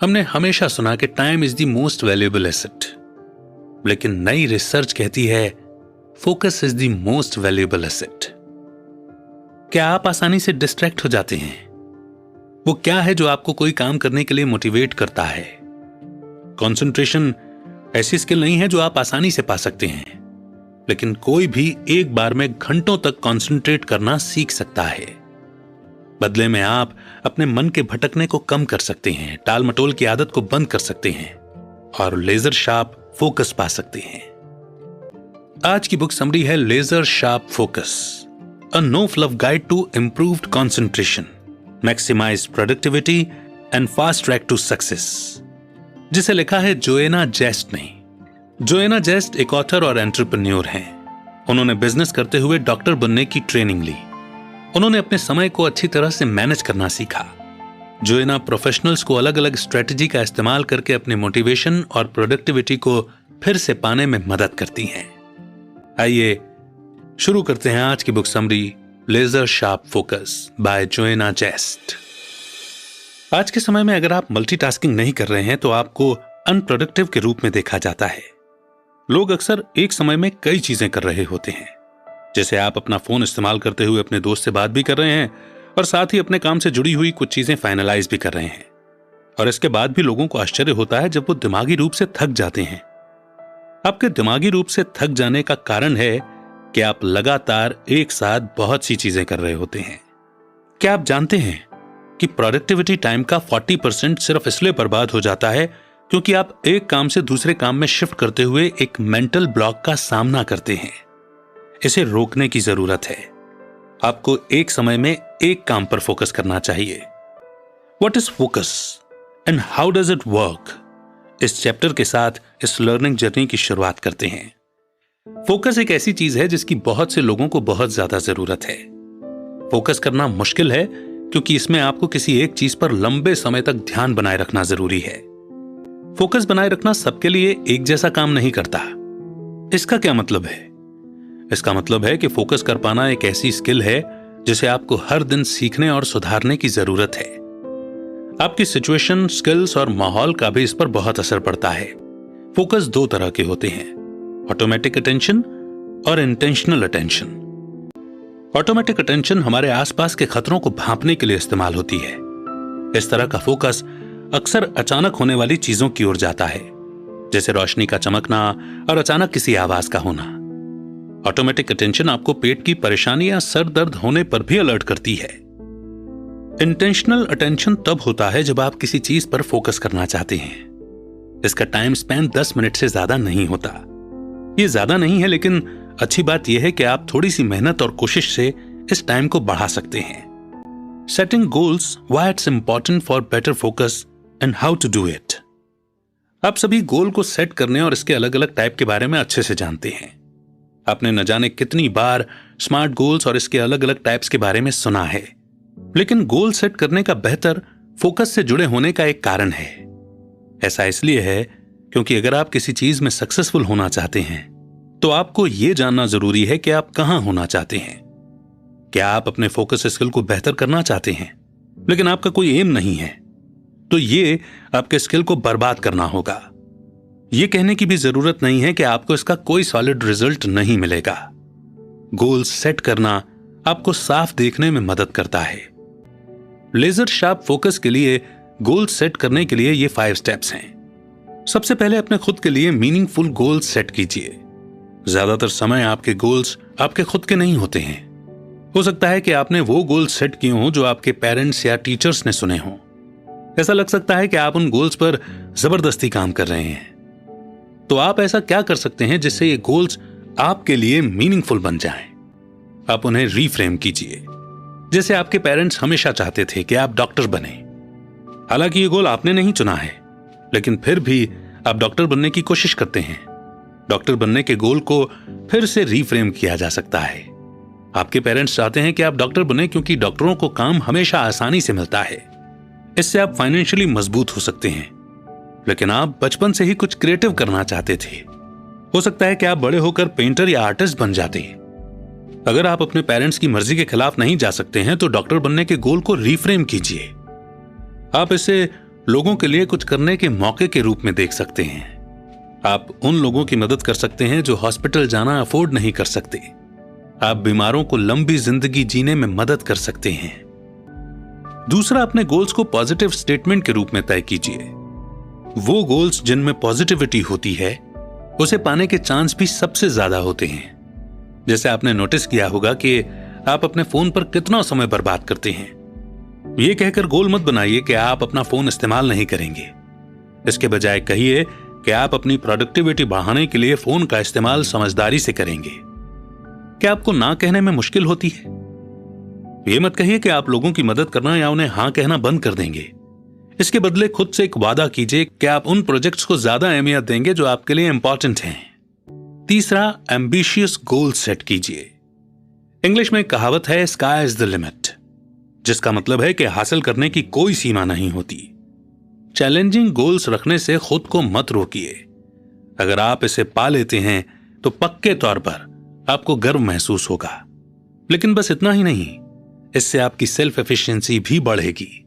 हमने हमेशा सुना कि time is the most valuable asset, लेकिन नई रिसर्च कहती है focus is the most valuable asset. क्या आप आसानी से डिस्ट्रैक्ट हो जाते हैं? वो क्या है जो आपको कोई काम करने के लिए मोटिवेट करता है? कंसंट्रेशन ऐसी स्किल नहीं है जो आप आसानी से पा सकते हैं, लेकिन कोई भी एक बार में घंटों तक कंसंट्रेट करना सीख सकता है। बदले में आप अपने मन के भटकने को कम कर सकते हैं, टाल मटोल की आदत को बंद कर सकते हैं और लेजर शार्प फोकस पा सकते हैं। आज की बुक समरी है laser sharp focus, a no fluff guide to improved concentration, maximize productivity and fast track to success, जिसे लिखा है जोएना जेस्ट ने। जोएना जेस्ट एक ऑथर और एंटरप्रेन्योर हैं। उन्होंने बिजनेस करते हुए डॉक्टर बनने की ट्रेनिंग ली। उन्होंने अपने समय को अच्छी तरह से मैनेज करना सीखा। जोएना प्रोफेशनल्स को अलग अलग स्ट्रेटजी का इस्तेमाल करके अपने मोटिवेशन और प्रोडक्टिविटी को फिर से पाने में मदद करती हैं। आइए शुरू करते हैं आज की book summary laser sharp focus by Joanna Jast. आज के समय में अगर आप मल्टीटास्किंग नहीं कर रहे हैं तो आपको अनप्रोडक्टिव के रूप में देखा जाता है। लोग अक्सर एक समय में कई चीजें कर रहे होते हैं, जैसे आप अपना फोन इस्तेमाल करते हुए अपने दोस्त से बात भी कर रहे हैं और साथ ही अपने काम से जुड़ी हुई कुछ चीजें फाइनलाइज भी कर रहे हैं। और इसके बाद भी लोगों को आश्चर्य होता है जब वो दिमागी रूप से थक जाते हैं। आपके दिमागी रूप से थक जाने का कारण है कि आप लगातार एक साथ बहुत सी चीजें कर रहे होते हैं। क्या आप जानते हैं कि प्रोडक्टिविटी टाइम का 40% सिर्फ इसलिए बर्बाद हो जाता है क्योंकि आप एक काम से दूसरे काम में शिफ्ट करते हुए एक मेंटल ब्लॉक का सामना करते हैं। इसे रोकने की जरूरत है। आपको एक समय में एक काम पर फोकस करना चाहिए। What is focus and how does it work? इस चैप्टर के साथ इस लर्निंग जर्नी की शुरुआत करते हैं। फोकस एक ऐसी चीज है जिसकी बहुत से लोगों को बहुत ज्यादा जरूरत है। फोकस करना मुश्किल है क्योंकि इसमें आपको किसी एक चीज पर लंबे समय तक ध्यान बनाए रखना जरूरी है। फोकस बनाए रखना सबके लिए एक जैसा काम नहीं करता। इसका क्या मतलब है? इसका मतलब है कि फोकस कर पाना एक ऐसी स्किल है जिसे आपको हर दिन सीखने और सुधारने की जरूरत है। आपकी सिचुएशन, स्किल्स और माहौल का भी इस पर बहुत असर पड़ता है। फोकस दो तरह के होते हैं, ऑटोमेटिक अटेंशन और इंटेंशनल अटेंशन। ऑटोमेटिक अटेंशन हमारे आसपास के खतरों को भांपने के लिए इस्तेमाल होती है। इस तरह का फोकस अक्सर अचानक होने वाली चीजों की ओर जाता है, जैसे रोशनी का चमकना और अचानक किसी आवाज का होना। ऑटोमेटिक अटेंशन आपको पेट की परेशानी या सर दर्द होने पर भी अलर्ट करती है। इंटेंशनल अटेंशन तब होता है जब आप किसी चीज पर फोकस करना चाहते हैं। इसका टाइम स्पैन 10 मिनट से ज्यादा नहीं होता। यह ज्यादा नहीं है, लेकिन अच्छी बात यह है कि आप थोड़ी सी मेहनत और कोशिश से इस टाइम को बढ़ा सकते हैं। Setting goals, why it's important for better focus and how to do it. आप सभी गोल को सेट करने और इसके अलग अलग टाइप के बारे में अच्छे से जानते हैं। आपने न जाने कितनी बार स्मार्ट गोल्स और इसके अलग अलग टाइप्स के बारे में सुना है, लेकिन गोल सेट करने का बेहतर फोकस से जुड़े होने का एक कारण है। ऐसा इसलिए है क्योंकि अगर आप किसी चीज में सक्सेसफुल होना चाहते हैं तो आपको यह जानना जरूरी है कि आप कहां होना चाहते हैं। क्या आप अपने फोकस स्किल को बेहतर करना चाहते हैं लेकिन आपका कोई एम नहीं है, तो ये आपके स्किल को बर्बाद करना होगा। यह कहने की भी जरूरत नहीं है कि आपको इसका कोई सॉलिड रिजल्ट नहीं मिलेगा। गोल सेट करना आपको साफ देखने में मदद करता है। लेजर शार्प फोकस के लिए गोल सेट करने के लिए ये 5 स्टेप्स हैं। सबसे पहले अपने खुद के लिए मीनिंगफुल गोल सेट कीजिए। ज्यादातर समय आपके गोल्स आपके खुद के नहीं होते हैं। हो सकता है कि आपने वो गोल सेट किए हों जो आपके पेरेंट्स या टीचर्स ने सुने हों। ऐसा लग सकता है कि आप उन गोल्स पर जबरदस्ती काम कर रहे हैं। तो आप ऐसा क्या कर सकते हैं जिससे ये गोल्स आपके लिए मीनिंगफुल बन जाएं? आप उन्हें रीफ्रेम कीजिए। जैसे आपके पेरेंट्स हमेशा चाहते थे कि आप डॉक्टर बने। हालांकि ये गोल आपने नहीं चुना है, लेकिन फिर भी आप डॉक्टर बनने की कोशिश करते हैं। डॉक्टर बनने के गोल को फिर से रीफ्रेम किया जा सकता है। आपके पेरेंट्स चाहते हैं कि आप डॉक्टर बने क्योंकि डॉक्टरों को काम हमेशा आसानी से मिलता है। इससे आप फाइनेंशियली मजबूत हो सकते हैं। लेकिन आप बचपन से ही कुछ क्रिएटिव करना चाहते थे। हो सकता है कि आप बड़े होकर पेंटर या आर्टिस्ट बन जाते। अगर आप अपने पेरेंट्स की मर्जी के खिलाफ नहीं जा सकते हैं तो डॉक्टर बनने के गोल को रीफ्रेम कीजिए। आप इसे लोगों के लिए कुछ करने के मौके के रूप में देख सकते हैं। आप उन लोगों की मदद कर सकते हैं जो हॉस्पिटल जाना अफोर्ड नहीं कर सकते। आप बीमारों को लंबी जिंदगी जीने में मदद कर सकते हैं। दूसरा, अपने गोल्स को पॉजिटिव स्टेटमेंट के रूप में तय कीजिए। वो गोल्स जिनमें पॉजिटिविटी होती है, उसे पाने के चांस भी सबसे ज्यादा होते हैं। जैसे आपने नोटिस किया होगा कि आप अपने फोन पर कितना समय बर्बाद करते हैं। यह कहकर गोल मत बनाइए कि आप अपना फोन इस्तेमाल नहीं करेंगे। इसके बजाय कहिए कि आप अपनी प्रोडक्टिविटी बढ़ाने के लिए फोन का इस्तेमाल समझदारी से करेंगे। क्या आपको ना कहने में मुश्किल होती है? यह मत कहिए कि आप लोगों की मदद करना या उन्हें हां कहना बंद कर देंगे। इसके बदले खुद से एक वादा कीजिए कि आप उन प्रोजेक्ट्स को ज्यादा अहमियत देंगे जो आपके लिए इंपॉर्टेंट हैं। तीसरा, एम्बिशियस गोल सेट कीजिए। इंग्लिश में एक कहावत है, स्काई इज द लिमिट, जिसका मतलब है कि हासिल करने की कोई सीमा नहीं होती। चैलेंजिंग गोल्स रखने से खुद को मत रोकिए। अगर आप इसे पा लेते हैं तो पक्के तौर पर आपको गर्व महसूस होगा। लेकिन बस इतना ही नहीं, इससे आपकी सेल्फ एफिशिएंसी भी बढ़ेगी।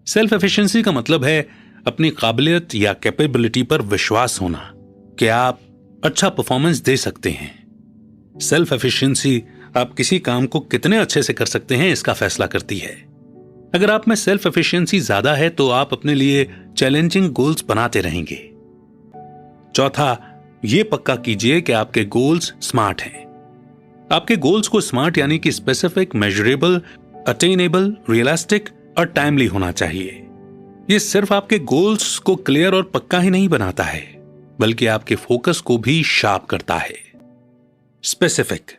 सेल्फ एफिशिएंसी का मतलब है अपनी काबिलियत या कैपेबिलिटी पर विश्वास होना कि आप अच्छा परफॉर्मेंस दे सकते हैं। सेल्फ एफिशिएंसी आप किसी काम को कितने अच्छे से कर सकते हैं इसका फैसला करती है। अगर आप में सेल्फ एफिशिएंसी ज्यादा है तो आप अपने लिए चैलेंजिंग गोल्स बनाते रहेंगे। चौथा, यह पक्का कीजिए कि आपके गोल्स स्मार्ट हैं। आपके गोल्स को स्मार्ट यानी कि स्पेसिफिक, मेजरेबल, अटेनेबल, रियलिस्टिक और टाइमली होना चाहिए। यह सिर्फ आपके गोल्स को क्लियर और पक्का ही नहीं बनाता है, बल्कि आपके फोकस को भी शार्प करता है। स्पेसिफिक,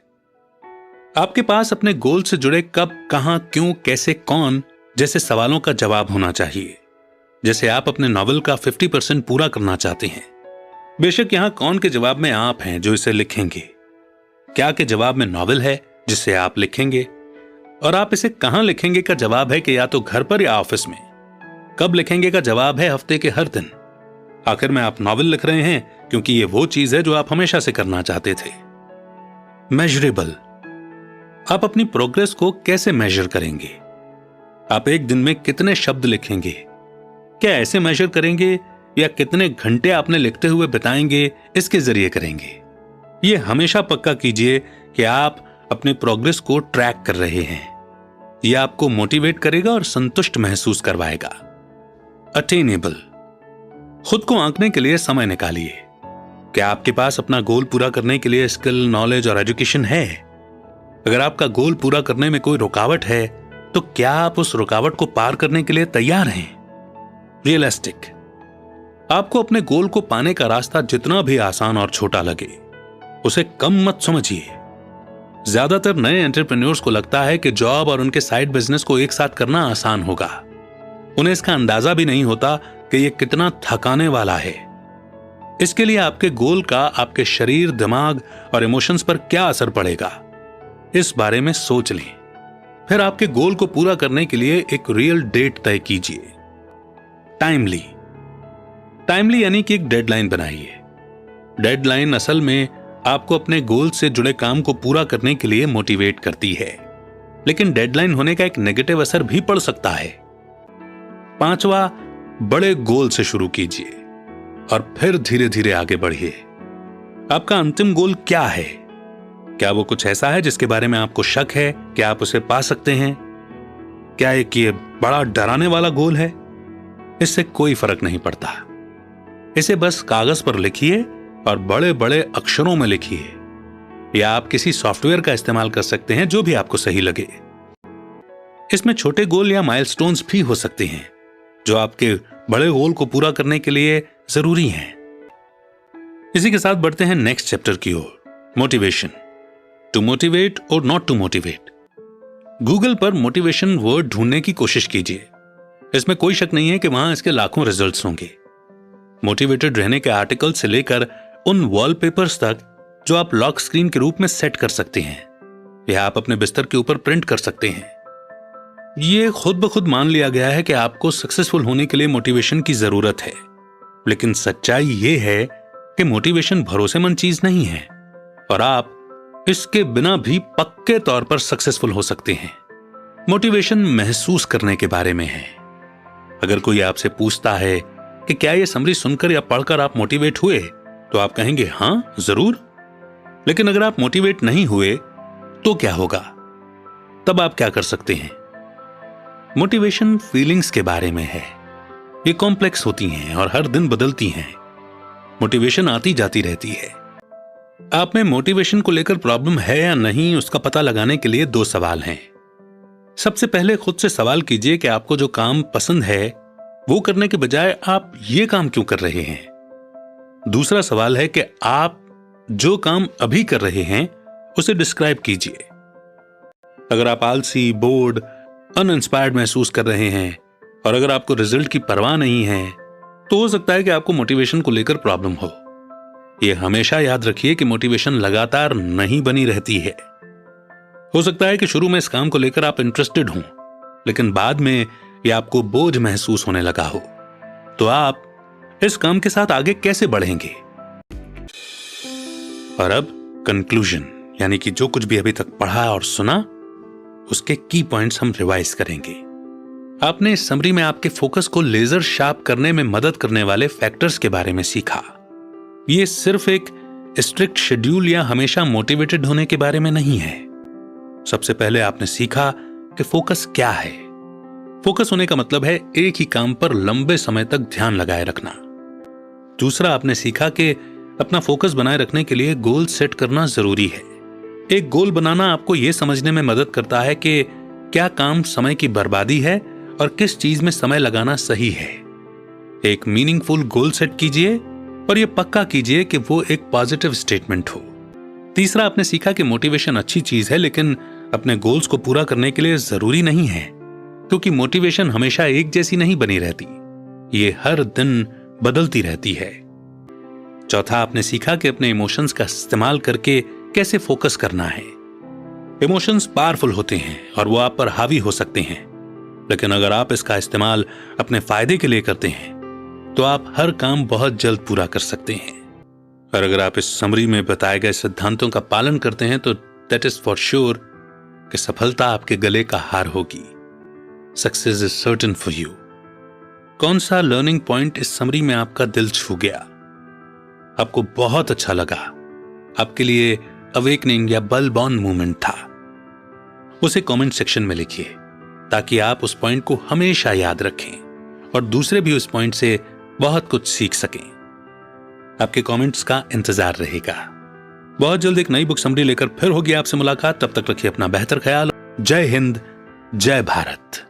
आपके पास अपने गोल से जुड़े कब, कहां, क्यों, कैसे, कौन जैसे सवालों का जवाब होना चाहिए। जैसे आप अपने नॉवेल का 50% पूरा करना चाहते हैं। बेशक यहां कौन के जवाब में आप हैं जो इसे लिखेंगे, क्या के जवाब में नॉवेल है जिसे आप लिखेंगे, और आप इसे कहां लिखेंगे का जवाब है कि या तो घर पर या ऑफिस में। कब लिखेंगे का जवाब है हफ्ते के हर दिन। आखिर में आप नॉवेल लिख रहे हैं क्योंकि यह वो चीज है जो आप हमेशा से करना चाहते थे। मेजरेबल, आप अपनी प्रोग्रेस को कैसे मेजर करेंगे? आप एक दिन में कितने शब्द लिखेंगे? क्या ऐसे मेजर करेंगे या कितने घंटे आपने लिखते हुए बिताएंगे इसके जरिए करेंगे? यह हमेशा पक्का कीजिए कि आप अपने प्रोग्रेस को ट्रैक कर रहे हैं। यह आपको मोटिवेट करेगा और संतुष्ट महसूस करवाएगा। अटेनेबल, खुद को आंकने के लिए समय निकालिए। क्या आपके पास अपना गोल पूरा करने के लिए स्किल, नॉलेज और एजुकेशन है? अगर आपका गोल पूरा करने में कोई रुकावट है तो क्या आप उस रुकावट को पार करने के लिए तैयार हैं? रियलिस्टिक, आपको अपने गोल को पाने का रास्ता जितना भी आसान और छोटा लगे, उसे कम मत समझिए। ज्यादातर नए एंटरप्रेन्योर्स को लगता है कि जॉब और उनके साइड बिजनेस को एक साथ करना आसान होगा। उन्हें इसका अंदाजा भी नहीं होता कि यह कितना थकाने वाला है। इसके लिए आपके गोल का आपके शरीर, दिमाग और इमोशंस पर क्या असर पड़ेगा, इस बारे में सोच लें। फिर आपके गोल को पूरा करने के लिए एक रियल डेट तय कीजिए। टाइमली, टाइमली यानी कि एक डेडलाइन बनाइए। डेडलाइन असल में आपको अपने गोल से जुड़े काम को पूरा करने के लिए मोटिवेट करती है, लेकिन डेडलाइन होने का एक नेगेटिव असर भी पड़ सकता है। पांचवा, बड़े गोल से शुरू कीजिए और फिर धीरे धीरे आगे बढ़िए। आपका अंतिम गोल क्या है? क्या वो कुछ ऐसा है जिसके बारे में आपको शक है कि आप उसे पा सकते हैं? क्या एक ये बड़ा डराने वाला गोल है? इससे कोई फर्क नहीं पड़ता। इसे बस कागज पर लिखिए और बड़े बड़े अक्षरों में लिखिए, या आप किसी सॉफ्टवेयर का इस्तेमाल कर सकते हैं जो भी आपको सही लगे। इसमें छोटे गोल या माइलस्टोन्स भी हो सकते हैं जो आपके बड़े गोल को पूरा करने के लिए जरूरी हैं। इसी के साथ बढ़ते हैं नेक्स्ट चैप्टर की ओर, मोटिवेशन। टू मोटिवेट और नॉट टू मोटिवेट। गूगल पर मोटिवेशन वर्ड ढूंढने की कोशिश कीजिए। इसमें कोई शक नहीं है कि वहां इसके लाखों रिजल्ट्स होंगे। मोटिवेटेड रहने के आर्टिकल से लेकर उन वॉलपेपर्स तक जो आप लॉक स्क्रीन के रूप में सेट कर सकते हैं या आप अपने बिस्तर के ऊपर प्रिंट कर सकते हैं। यह खुद ब खुद मान लिया गया है कि आपको सक्सेसफुल होने के लिए मोटिवेशन की जरूरत है, लेकिन सच्चाई यह है कि मोटिवेशन भरोसेमंद चीज नहीं है और आप इसके बिना भी पक्के तौर पर सक्सेसफुल हो सकते हैं। मोटिवेशन महसूस करने के बारे में है। अगर कोई आपसे पूछता है कि क्या ये समरी सुनकर या पढ़कर आप मोटिवेट हुए, तो आप कहेंगे हां जरूर। लेकिन अगर आप मोटिवेट नहीं हुए तो क्या होगा? तब आप क्या कर सकते हैं? मोटिवेशन फीलिंग्स के बारे में है। ये कॉम्प्लेक्स होती हैं और हर दिन बदलती हैं। मोटिवेशन आती जाती रहती है। आप में मोटिवेशन को लेकर प्रॉब्लम है या नहीं, उसका पता लगाने के लिए 2 सवाल हैं। सबसे पहले खुद से सवाल कीजिए कि आपको जो काम पसंद है वो करने के बजाय आप ये काम क्यों कर रहे हैं। दूसरा सवाल है कि आप जो काम अभी कर रहे हैं उसे डिस्क्राइब कीजिए। अगर आप आलसी, बोर्ड, अनइंस्पायर्ड महसूस कर रहे हैं और अगर आपको रिजल्ट की परवाह नहीं है, तो हो सकता है कि आपको मोटिवेशन को लेकर प्रॉब्लम हो। यह हमेशा याद रखिए कि मोटिवेशन लगातार नहीं बनी रहती है। हो सकता है कि शुरू में इस काम को लेकर आप इंटरेस्टेड हों, लेकिन बाद में यह आपको बोझ महसूस होने लगा हो। तो आप इस काम के साथ आगे कैसे बढ़ेंगे? और अब कंक्लूजन, यानी कि जो कुछ भी अभी तक पढ़ा और सुना, उसके की पॉइंट्स हम रिवाइज करेंगे। आपने इस समरी में आपके फोकस को लेजर शार्प करने में मदद करने वाले फैक्टर्स के बारे में सीखा। यह सिर्फ एक स्ट्रिक्ट शेड्यूल या हमेशा मोटिवेटेड होने के बारे में नहीं है। सबसे पहले आपने सीखा कि फोकस क्या है। फोकस होने का मतलब है एक ही काम पर लंबे समय तक ध्यान लगाए रखना। दूसरा, आपने सीखा कि अपना फोकस बनाए रखने के लिए गोल सेट करना जरूरी है। एक गोल बनाना आपको यह समझने में मदद करता है कि क्या काम समय की बर्बादी है और किस चीज में समय लगाना सही है। एक मीनिंगफुल गोल सेट कीजिए और यह पक्का कीजिए कि वो एक पॉजिटिव स्टेटमेंट हो। तीसरा, आपने सीखा कि मोटिवेशन अच्छी चीज है, लेकिन अपने गोल्स को पूरा करने के लिए जरूरी नहीं है, क्योंकि मोटिवेशन हमेशा एक जैसी नहीं बनी रहती। ये हर दिन बदलती रहती है। चौथा, आपने सीखा कि अपने इमोशंस का इस्तेमाल करके कैसे फोकस करना है। इमोशंस पावरफुल होते हैं और वो आप पर हावी हो सकते हैं, लेकिन अगर आप इसका इस्तेमाल अपने फायदे के लिए करते हैं तो आप हर काम बहुत जल्द पूरा कर सकते हैं। और अगर आप इस समरी में बताए गए सिद्धांतों का पालन करते हैं तो दैट इज फॉर श्योर कि सफलता आपके गले का हार होगी। Success is certain for you. कौन सा लर्निंग पॉइंट इस समरी में आपका दिल छू गया, आपको बहुत अच्छा लगा, आपके लिए अवेकनिंग या बल बॉर्न मूवमेंट था? उसे कमेंट सेक्शन में लिखिए ताकि आप उस पॉइंट को हमेशा याद रखें और दूसरे भी उस पॉइंट से बहुत कुछ सीख सकें। आपके कमेंट्स का इंतजार रहेगा। बहुत जल्द एक नई बुक समरी लेकर फिर होगी आपसे मुलाकात। तब तक रखिए अपना बेहतर ख्याल। जय हिंद, जय भारत।